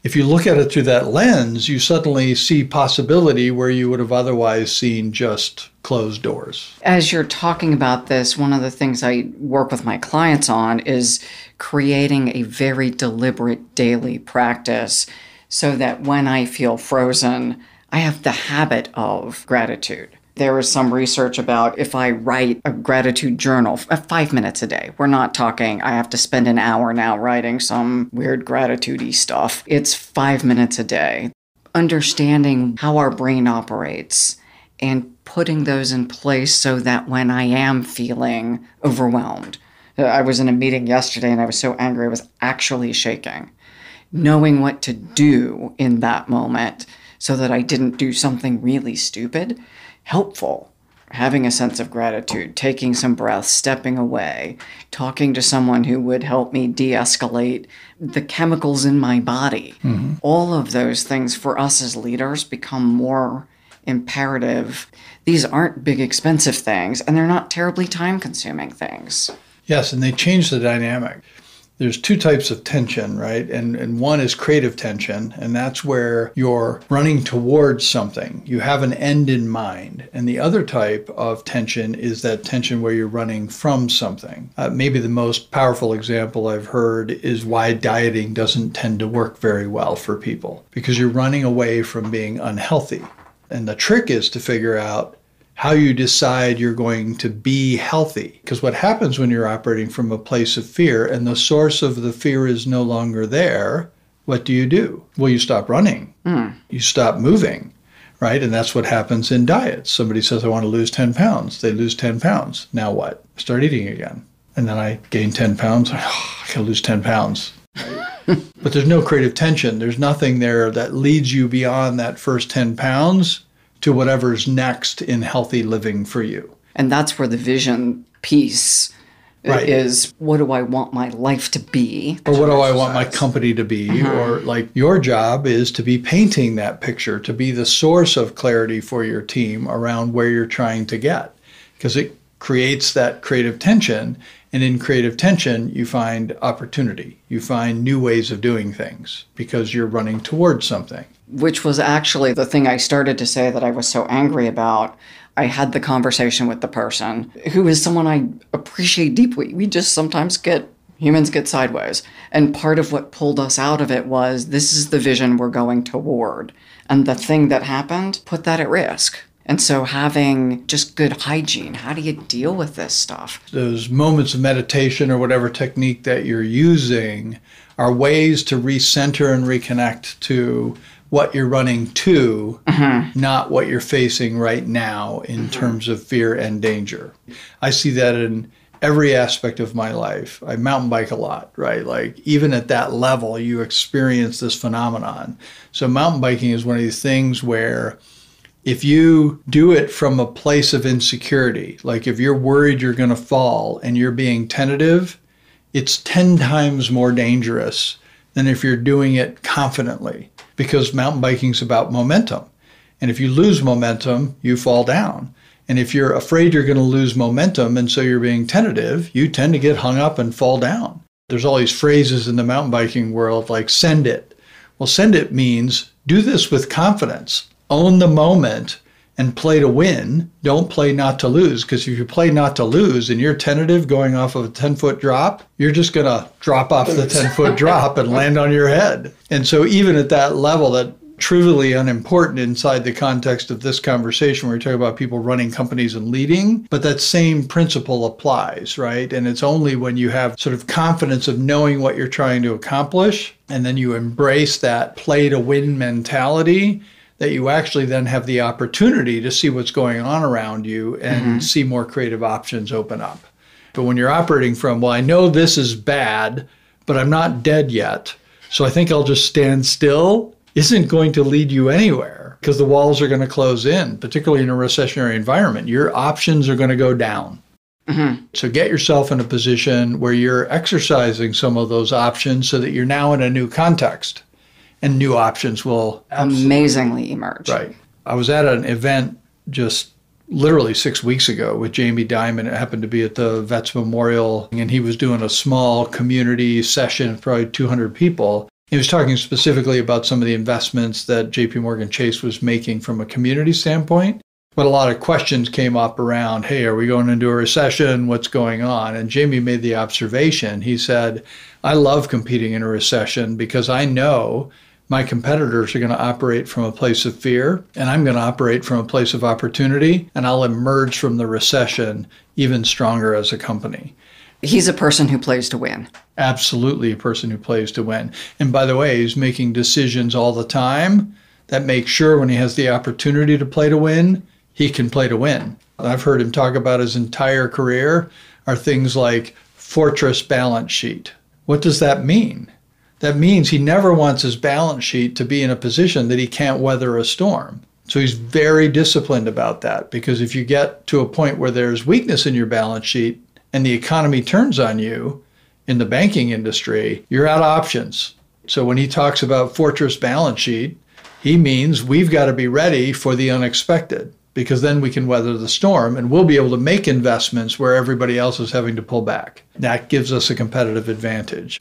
S2: If you look at it through that lens, you suddenly see possibility where you would have otherwise seen just closed doors.
S1: As you're talking about this, one of the things I work with my clients on is creating a very deliberate daily practice so that when I feel frozen, I have the habit of gratitude. There is some research about if I write a gratitude journal, 5 minutes a day. We're not talking, I have to spend an hour now writing some weird gratitude-y stuff. It's 5 minutes a day. Understanding how our brain operates and putting those in place so that when I am feeling overwhelmed. I was in a meeting yesterday and I was so angry I was actually shaking. Knowing what to do in that moment so that I didn't do something really stupid, helpful. Having a sense of gratitude, taking some breaths, stepping away, talking to someone who would help me de-escalate the chemicals in my body. Mm-hmm. All of those things for us as leaders become more imperative. These aren't big, expensive things, and they're not terribly time-consuming things.
S2: Yes, and they change the dynamic. There's two types of tension, right? And one is creative tension, and that's where you're running towards something. You have an end in mind. And the other type of tension is that tension where you're running from something. Maybe the most powerful example I've heard is why dieting doesn't tend to work very well for people, because you're running away from being unhealthy. And the trick is to figure out how you decide you're going to be healthy. Because what happens when you're operating from a place of fear and the source of the fear is no longer there, what do? Well, you stop running. You stop moving, right? And that's what happens in diets. Somebody says, I want to lose 10 pounds. They lose 10 pounds. Now what? Start eating again. And then I gain 10 pounds. I can lose 10 pounds. But there's no creative tension. There's nothing there that leads you beyond that first 10 pounds to whatever's next in healthy living for you.
S1: And that's where the vision piece is, what do I want my life to be?
S2: Or what do I want my company to be? Or like your job is to be painting that picture, to be the source of clarity for your team around where you're trying to get. Because it creates that creative tension. And in creative tension, you find opportunity. You find new ways of doing things because you're running towards something.
S1: Which was actually the thing I started to say that I was so angry about. I had the conversation with the person who is someone I appreciate deeply. We just sometimes humans get sideways. And part of what pulled us out of it was, this is the vision we're going toward. And the thing that happened put that at risk. And so having just good hygiene, how do you deal with this stuff?
S2: Those moments of meditation or whatever technique that you're using are ways to recenter and reconnect to what you're running to, not what you're facing right now in terms of fear and danger. I see that in every aspect of my life. I mountain bike a lot, right? Like even at that level, you experience this phenomenon. So mountain biking is one of these things where if you do it from a place of insecurity, like if you're worried you're going to fall and you're being tentative, it's 10 times more dangerous than if you're doing it confidently, because mountain biking is about momentum. And if you lose momentum, you fall down. And if you're afraid you're going to lose momentum and so you're being tentative, you tend to get hung up and fall down. There's all these phrases in the mountain biking world like send it. Well, send it means Do this with confidence. Own the moment and play to win. Don't play not to lose, because if you play not to lose and you're tentative going off of a 10-foot drop, you're just going to drop off the 10-foot drop and land on your head. And so even at that level, that trivially unimportant inside the context of this conversation where we talk about people running companies and leading, but that same principle applies, right? And it's only when you have sort of confidence of knowing what you're trying to accomplish, and then you embrace that play to win mentality, that you actually then have the opportunity to see what's going on around you and see more creative options open up. But when you're operating from, well, I know this is bad, but I'm not dead yet, so I think I'll just stand still, isn't going to lead you anywhere, because the walls are going to close in, particularly in a recessionary environment. Your options are going to go down. So get yourself in a position where you're exercising some of those options so that you're now in a new context. And new options will
S1: amazingly emerge.
S2: Right. I was at an event just literally 6 weeks ago with Jamie Dimon. It happened to be at the Vets Memorial, and he was doing a small community session, probably 200 people. He was talking specifically about some of the investments that JP Morgan Chase was making from a community standpoint. But a lot of questions came up around, hey, are we going into a recession? What's going on? And Jamie made the observation. He said, I love competing in a recession because I know my competitors are going to operate from a place of fear, and I'm going to operate from a place of opportunity, and I'll emerge from the recession even stronger as a company.
S1: He's a person who plays to win.
S2: Absolutely a person who plays to win. And by the way, he's making decisions all the time that make sure when he has the opportunity to play to win, he can play to win. I've heard him talk about his entire career are things like fortress balance sheet. What does that mean? That means he never wants his balance sheet to be in a position that he can't weather a storm. So he's very disciplined about that, because if you get to a point where there's weakness in your balance sheet and the economy turns on you in the banking industry, you're out of options. So when he talks about fortress balance sheet, he means we've got to be ready for the unexpected, because then we can weather the storm and we'll be able to make investments where everybody else is having to pull back. That gives us a competitive advantage.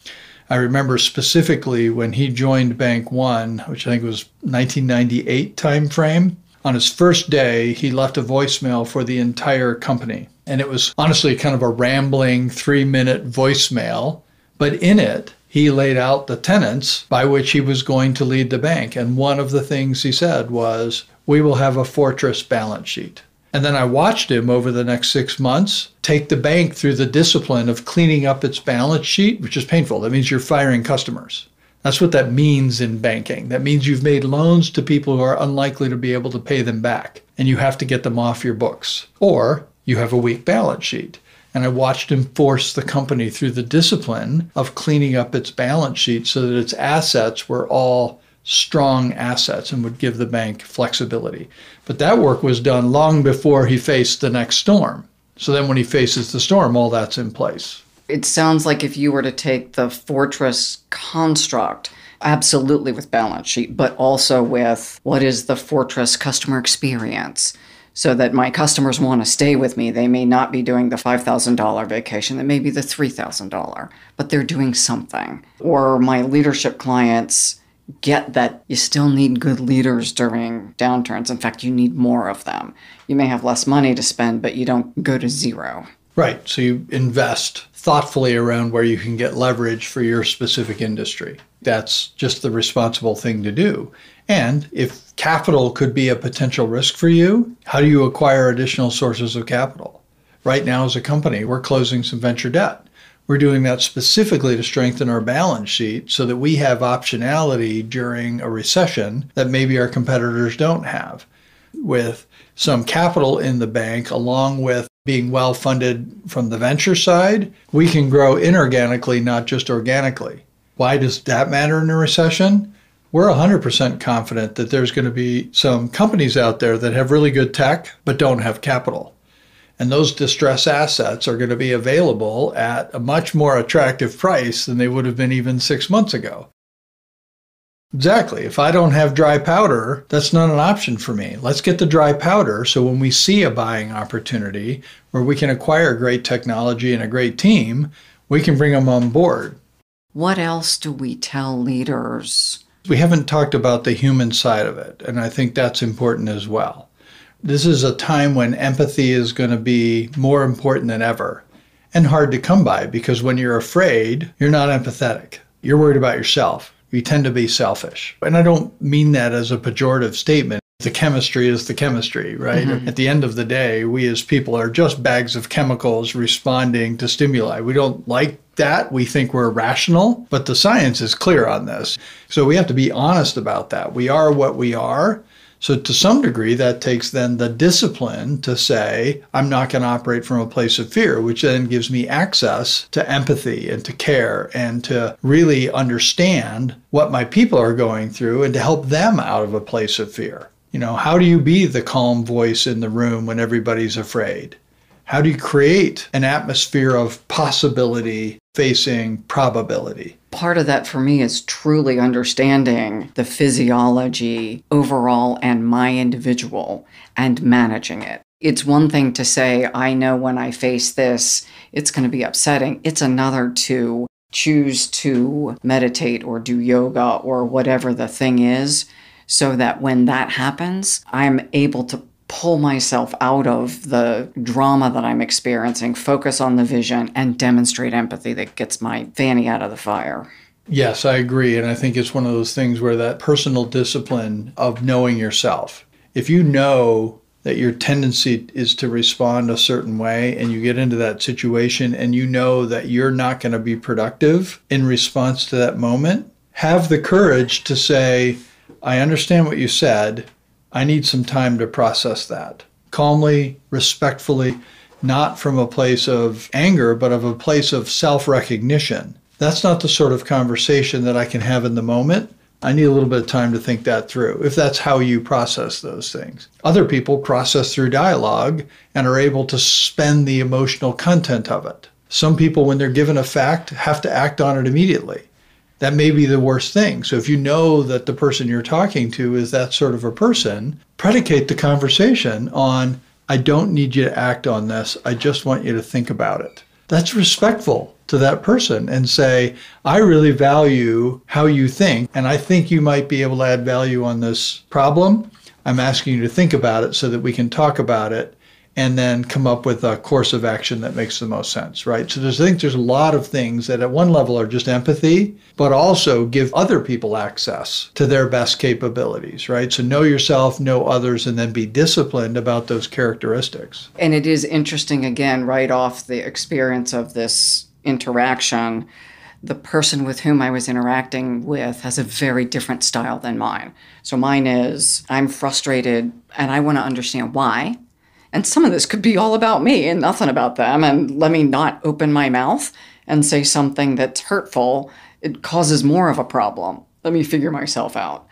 S2: I remember specifically when he joined Bank One, which I think was 1998 timeframe. On his first day, he left a voicemail for the entire company. And it was honestly kind of a rambling 3-minute voicemail. But in it, he laid out the tenets by which he was going to lead the bank. And one of the things he said was, we will have a fortress balance sheet. And then I watched him over the next 6 months take the bank through the discipline of cleaning up its balance sheet, which is painful. That means you're firing customers. That's what that means in banking. That means you've made loans to people who are unlikely to be able to pay them back, and you have to get them off your books. Or you have a weak balance sheet. And I watched him force the company through the discipline of cleaning up its balance sheet so that its assets were all strong assets and would give the bank flexibility. But that work was done long before he faced the next storm. So then when he faces the storm, all that's in place.
S1: It sounds like if you were to take the fortress construct, absolutely with balance sheet, but also with what is the fortress customer experience, so that my customers want to stay with me. They may not be doing the $5,000 vacation. It may be the $3,000, but they're doing something. Or my leadership clients get that you still need good leaders during downturns. In fact, you need more of them. You may have less money to spend, but you don't go to zero.
S2: Right. So you invest thoughtfully around where you can get leverage for your specific industry. That's just the responsible thing to do. And if capital could be a potential risk for you, how do you acquire additional sources of capital? Right now, as a company, we're closing some venture debt. We're doing that specifically to strengthen our balance sheet so that we have optionality during a recession that maybe our competitors don't have. With some capital in the bank, along with being well funded from the venture side, we can grow inorganically, not just organically. Why does that matter in a recession? We're 100% confident that there's going to be some companies out there that have really good tech but don't have capital. And those distressed assets are going to be available at a much more attractive price than they would have been even 6 months ago. Exactly. If I don't have dry powder, that's not an option for me. Let's get the dry powder so when we see a buying opportunity where we can acquire great technology and a great team, we can bring them on board.
S1: What else do we tell leaders
S2: We haven't talked about the human side of it, and I think that's important as well. This is a time when empathy is going to be more important than ever and hard to come by, because when you're afraid, you're not empathetic. You're worried about yourself. You tend to be selfish. And I don't mean that as a pejorative statement. The chemistry is the chemistry, right? Mm-hmm. At the end of the day, we as people are just bags of chemicals responding to stimuli. We don't like that. We think we're rational, but the science is clear on this. So we have to be honest about that. We are what we are. So to some degree, that takes then the discipline to say, I'm not going to operate from a place of fear, which then gives me access to empathy and to care and to really understand what my people are going through and to help them out of a place of fear. How do you be the calm voice in the room when everybody's afraid? How do you create an atmosphere of possibility facing probability?
S1: Part of that for me is truly understanding the physiology overall and my individual and managing it. It's one thing to say, I know when I face this, it's going to be upsetting. It's another to choose to meditate or do yoga or whatever the thing is, so that when that happens, I'm able to pull myself out of the drama that I'm experiencing, focus on the vision, and demonstrate empathy that gets my fanny out of the fire.
S2: Yes, I agree. And I think it's one of those things where that personal discipline of knowing yourself, if you know that your tendency is to respond a certain way and you get into that situation and you know that you're not going to be productive in response to that moment, have the courage to say, I understand what you said. I need some time to process that. Calmly, respectfully, not from a place of anger, but of a place of self-recognition. That's not the sort of conversation that I can have in the moment. I need a little bit of time to think that through, if that's how you process those things. Other people process through dialogue and are able to spend the emotional content of it. Some people, when they're given a fact, have to act on it immediately. That may be the worst thing. So if you know that the person you're talking to is that sort of a person, predicate the conversation on, I don't need you to act on this. I just want you to think about it. That's respectful to that person and say, I really value how you think, and I think you might be able to add value on this problem. I'm asking you to think about it so that we can talk about it and then come up with a course of action that makes the most sense, right? So I think there's a lot of things that at one level are just empathy, but also give other people access to their best capabilities, right? So know yourself, know others, and then be disciplined about those characteristics.
S1: And it is interesting, again, right off the experience of this interaction, the person with whom I was interacting with has a very different style than mine. So mine is, I'm frustrated and I want to understand why. And some of this could be all about me and nothing about them. And let me not open my mouth and say something that's hurtful. It causes more of a problem. Let me figure myself out.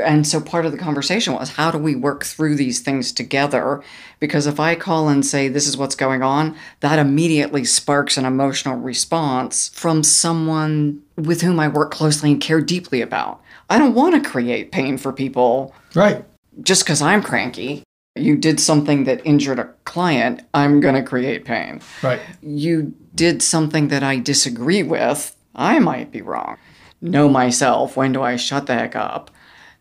S1: And so part of the conversation was, how do we work through these things together? Because if I call and say, this is what's going on, that immediately sparks an emotional response from someone with whom I work closely and care deeply about. I don't want to create pain for people.
S2: Right.
S1: Just because I'm cranky. You did something that injured a client, I'm going to create pain.
S2: Right.
S1: You did something that I disagree with, I might be wrong. Know myself, when do I shut the heck up?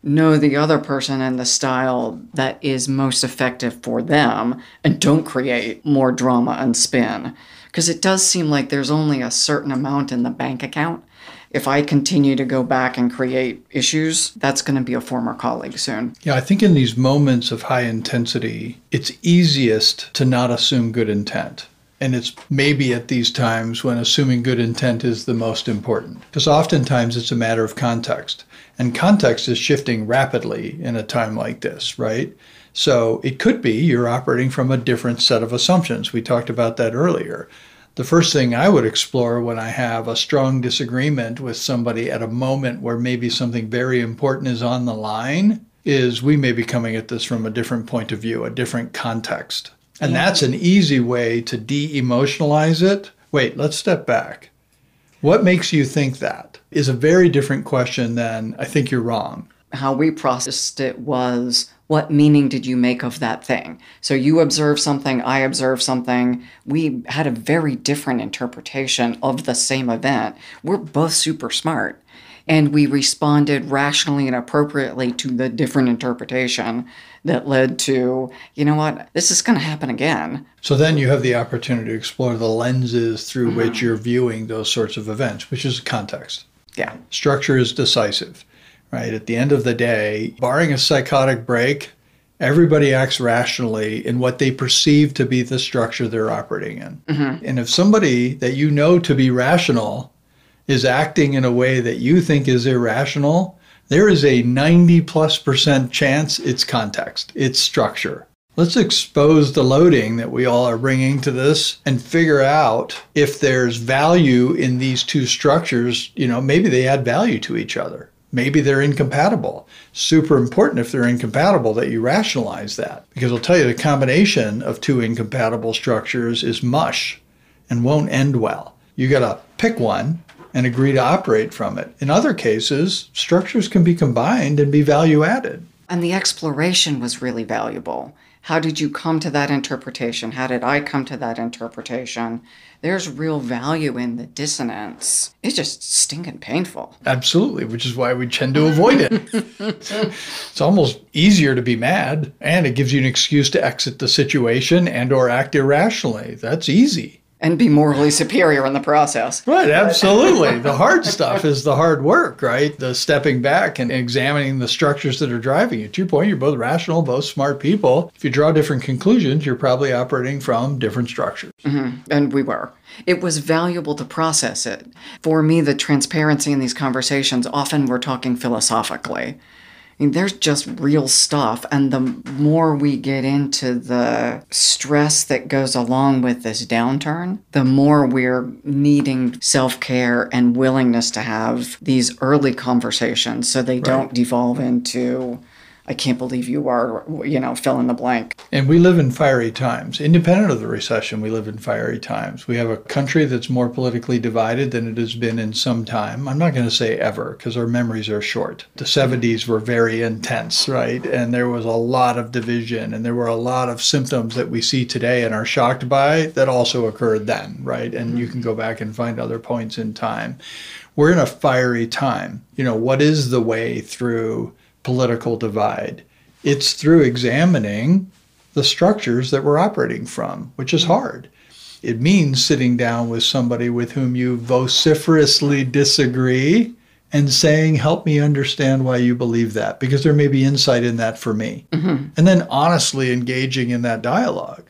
S1: Know the other person and the style that is most effective for them, and don't create more drama and spin. Because it does seem like there's only a certain amount in the bank account. If I continue to go back and create issues, that's going to be a former colleague soon.
S2: Yeah, I think in these moments of high intensity, it's easiest to not assume good intent. And it's maybe at these times when assuming good intent is the most important. Because oftentimes it's a matter of context. And context is shifting rapidly in a time like this, right? So it could be you're operating from a different set of assumptions. We talked about that earlier. The first thing I would explore when I have a strong disagreement with somebody at a moment where maybe something very important is on the line is we may be coming at this from a different point of view, a different context. And that's an easy way to de-emotionalize it. Wait, let's step back. What makes you think that is a very different question than I think you're wrong.
S1: How we processed it was, what meaning did you make of that thing? So you observe something, I observe something. We had a very different interpretation of the same event. We're both super smart. And we responded rationally and appropriately to the different interpretation that led to, you know what, this is going to happen again.
S2: So then you have the opportunity to explore the lenses through which you're viewing those sorts of events, which is context.
S1: Yeah.
S2: Structure is decisive, right? At the end of the day, barring a psychotic break, everybody acts rationally in what they perceive to be the structure they're operating in. And if somebody that you know to be rational is acting in a way that you think is irrational, there is a 90+% chance it's context, it's structure. Let's expose the loading that we all are bringing to this and figure out if there's value in these two structures. You know, maybe they add value to each other. Maybe they're incompatible. Super important if they're incompatible that you rationalize that. Because I'll tell you, the combination of two incompatible structures is mush and won't end well. You got to pick one and agree to operate from it. In other cases, structures can be combined and be value added.
S1: And the exploration was really valuable. How did you come to that interpretation? How did I come to that interpretation? There's real value in the dissonance. It's just stinking painful.
S2: Absolutely, which is why we tend to avoid it. It's almost easier to be mad, and it gives you an excuse to exit the situation and or act irrationally. That's easy.
S1: And be morally superior in the process.
S2: Right, absolutely. The hard stuff is the hard work, right? The stepping back and examining the structures that are driving you. To your point, you're both rational, both smart people. If you draw different conclusions, you're probably operating from different structures.
S1: And we were. It was valuable to process it. For me, the transparency in these conversations, often we're talking philosophically. I mean, there's just real stuff. And the more we get into the stress that goes along with this downturn, the more we're needing self-care and willingness to have these early conversations so they don't devolve into, I can't believe you are, fill in the blank.
S2: And we live in fiery times. Independent of the recession, we live in fiery times. We have a country that's more politically divided than it has been in some time. I'm not going to say ever, because our memories are short. The 70s were very intense, right? And there was a lot of division, and there were a lot of symptoms that we see today and are shocked by that also occurred then, right? And you can go back and find other points in time. We're in a fiery time. What is the way through political divide? It's through examining the structures that we're operating from, which is hard. It means sitting down with somebody with whom you vociferously disagree and saying, help me understand why you believe that, because there may be insight in that for me. And then honestly engaging in that dialogue.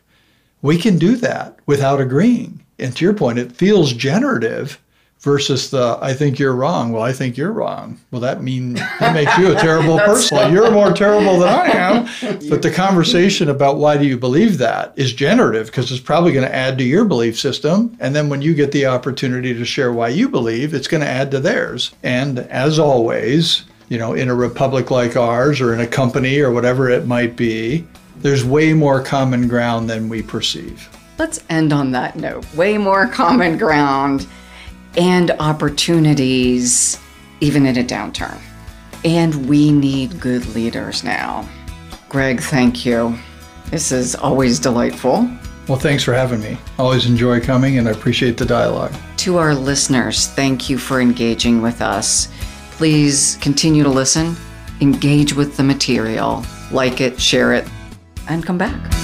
S2: We can do that without agreeing. And to your point, it feels generative versus the, I think you're wrong. Well, I think you're wrong. Well, that makes you a terrible person. Well, you're more terrible than I am. But the conversation about why do you believe that is generative, because it's probably going to add to your belief system. And then when you get the opportunity to share why you believe, it's going to add to theirs. And as always, in a republic like ours or in a company or whatever it might be, there's way more common ground than we perceive.
S1: Let's end on that note. Way more common ground and opportunities, even in a downturn. And we need good leaders now. Greg, thank you. This is always delightful.
S2: Well, thanks for having me. Always enjoy coming, and I appreciate the dialogue.
S1: To our listeners, thank you for engaging with us. Please continue to listen, engage with the material, like it, share it, and come back.